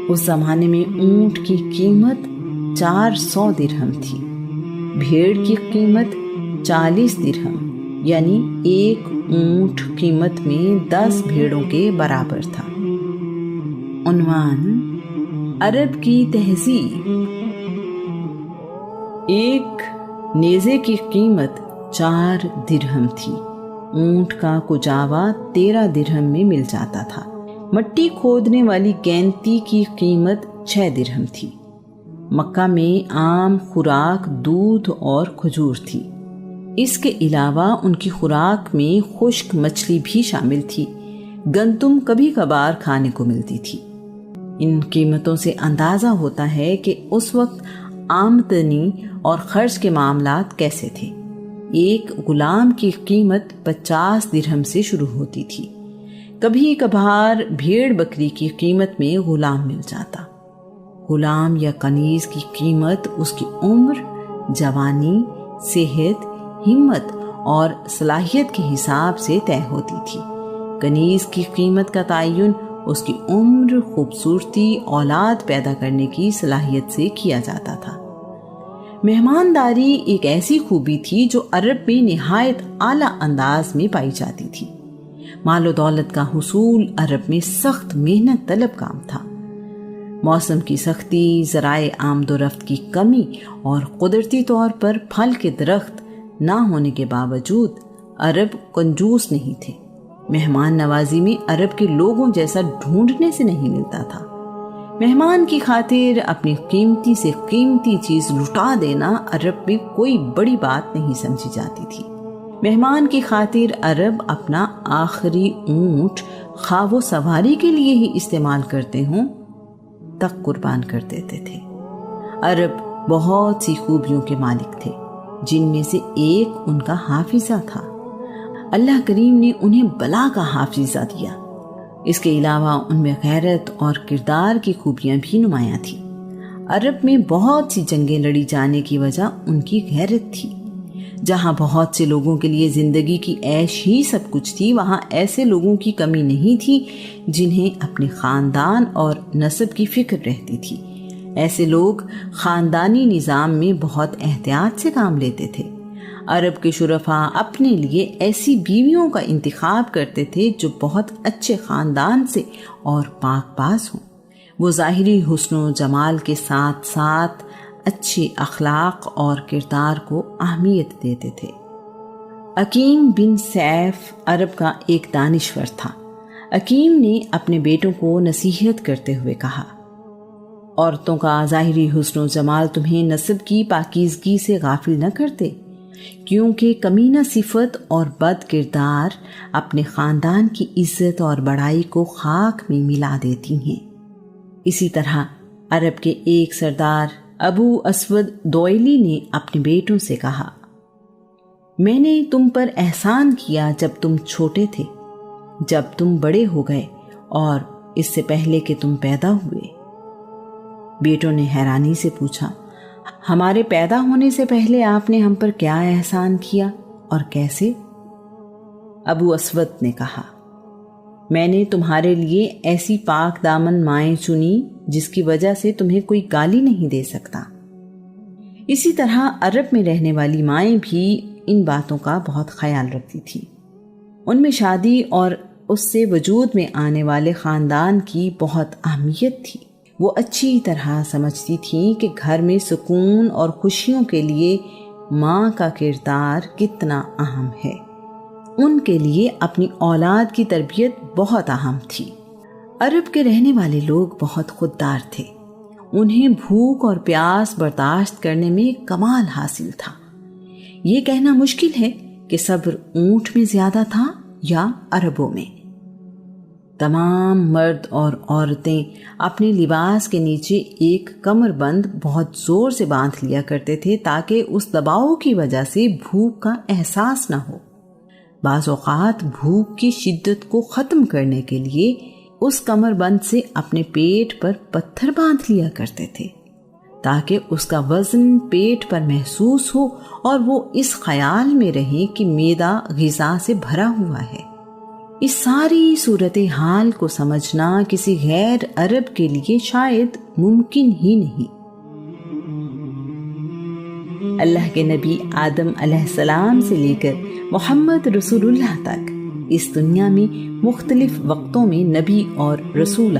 اس زمانے میں اونٹ کی قیمت 400 درہم تھی، بھیڑ کی قیمت 40 درہم، یعنی ایک اونٹ قیمت میں 10 بھیڑوں کے برابر تھا۔ عنوان: عرب کی تہذیب۔ ایک نیزے کی قیمت 4 درہم تھی، اونٹ کا کجاوا 13 درہم میں مل جاتا تھا، مٹی کھودنے والی گینتی کی قیمت 6 درہم تھی۔ مکہ میں عام خوراک دودھ اور کھجور تھی، اس کے علاوہ ان کی خوراک میں خشک مچھلی بھی شامل تھی، گندم کبھی کبھار کھانے کو ملتی تھی۔ ان قیمتوں سے اندازہ ہوتا ہے کہ اس وقت آمدنی اور خرچ کے معاملات کیسے تھے۔ ایک غلام کی قیمت 50 درہم سے شروع ہوتی تھی، کبھی کبھار بھیڑ بکری کی قیمت میں غلام مل جاتا۔ غلام یا کنیز کی قیمت اس کی عمر، جوانی، صحت، ہمت اور صلاحیت کے حساب سے طے ہوتی تھی۔ کنیز کی قیمت کا تعین اس کی عمر، خوبصورتی، اولاد پیدا کرنے کی صلاحیت سے کیا جاتا تھا۔ مہمانداری ایک ایسی خوبی تھی جو عرب میں نہایت اعلیٰ انداز میں پائی جاتی تھی۔ مال و دولت کا حصول عرب میں سخت محنت طلب کام تھا۔ موسم کی سختی، ذرائع آمد و رفت کی کمی اور قدرتی طور پر پھل کے درخت نہ ہونے کے باوجود عرب کنجوس نہیں تھے۔ مہمان نوازی میں عرب کے لوگوں جیسا ڈھونڈنے سے نہیں ملتا تھا۔ مہمان کی خاطر اپنی قیمتی سے قیمتی چیز لٹا دینا عرب میں کوئی بڑی بات نہیں سمجھی جاتی تھی۔ مہمان کی خاطر عرب اپنا آخری اونٹ خواہ وہ سواری کے لیے ہی استعمال کرتے ہوں تک قربان کر دیتے تھے۔ عرب بہت سی خوبیوں کے مالک تھے، جن میں سے ایک ان کا حافظہ تھا۔ اللہ کریم نے انہیں بلا کا حافظہ دیا۔ اس کے علاوہ ان میں غیرت اور کردار کی خوبیاں بھی نمایاں تھیں۔ عرب میں بہت سی جنگیں لڑی جانے کی وجہ ان کی غیرت تھی۔ جہاں بہت سے لوگوں کے لیے زندگی کی عیش ہی سب کچھ تھی، وہاں ایسے لوگوں کی کمی نہیں تھی جنہیں اپنے خاندان اور نسب کی فکر رہتی تھی۔ ایسے لوگ خاندانی نظام میں بہت احتیاط سے کام لیتے تھے۔ عرب کے شرفاء اپنے لیے ایسی بیویوں کا انتخاب کرتے تھے جو بہت اچھے خاندان سے اور پاک باز ہوں۔ وہ ظاہری حسن و جمال کے ساتھ ساتھ اچھے اخلاق اور کردار کو اہمیت دیتے تھے۔ عقیم بن سیف عرب کا ایک دانشور تھا۔ عقیم نے اپنے بیٹوں کو نصیحت کرتے ہوئے کہا، عورتوں کا ظاہری حسن و جمال تمہیں نسب کی پاکیزگی سے غافل نہ کرتے، کیونکہ کمینہ صفت اور بد کردار اپنے خاندان کی عزت اور بڑائی کو خاک میں ملا دیتی ہیں۔ اسی طرح عرب کے ایک سردار ابو اسود دوئلی نے اپنے بیٹوں سے کہا، میں نے تم پر احسان کیا جب تم چھوٹے تھے، جب تم بڑے ہو گئے اور اس سے پہلے کہ تم پیدا ہوئے۔ بیٹوں نے حیرانی سے پوچھا، ہمارے پیدا ہونے سے پہلے آپ نے ہم پر کیا احسان کیا اور کیسے؟ ابو اسود نے کہا، میں نے تمہارے لیے ایسی پاک دامن مائیں چنی جس کی وجہ سے تمہیں کوئی گالی نہیں دے سکتا۔ اسی طرح عرب میں رہنے والی مائیں بھی ان باتوں کا بہت خیال رکھتی تھی۔ ان میں شادی اور اس سے وجود میں آنے والے خاندان کی بہت اہمیت تھی۔ وہ اچھی طرح سمجھتی تھیں کہ گھر میں سکون اور خوشیوں کے لیے ماں کا کردار کتنا اہم ہے۔ ان کے لیے اپنی اولاد کی تربیت بہت اہم تھی۔ عرب کے رہنے والے لوگ بہت خوددار تھے۔ انہیں بھوک اور پیاس برداشت کرنے میں کمال حاصل تھا۔ یہ کہنا مشکل ہے کہ صبر اونٹ میں زیادہ تھا یا عربوں میں۔ تمام مرد اور عورتیں اپنے لباس کے نیچے ایک کمر بند بہت زور سے باندھ لیا کرتے تھے تاکہ اس دباؤ کی وجہ سے بھوک کا احساس نہ ہو۔ بعض اوقات بھوک کی شدت کو ختم کرنے کے لیے اس کمر بند سے اپنے پیٹ پر پتھر باندھ لیا کرتے تھے تاکہ اس کا وزن پیٹ پر محسوس ہو اور وہ اس خیال میں رہے کہ معدہ غذا سے بھرا ہوا ہے۔ اس ساری صورتحال کو سمجھنا کسی غیر عرب کے لیے شاید ممکن ہی نہیں۔ اللہ کے نبی آدم علیہ السلام سے لے کر محمد رسول اللہ تک اس دنیا میں مختلف وقتوں میں نبی اور رسول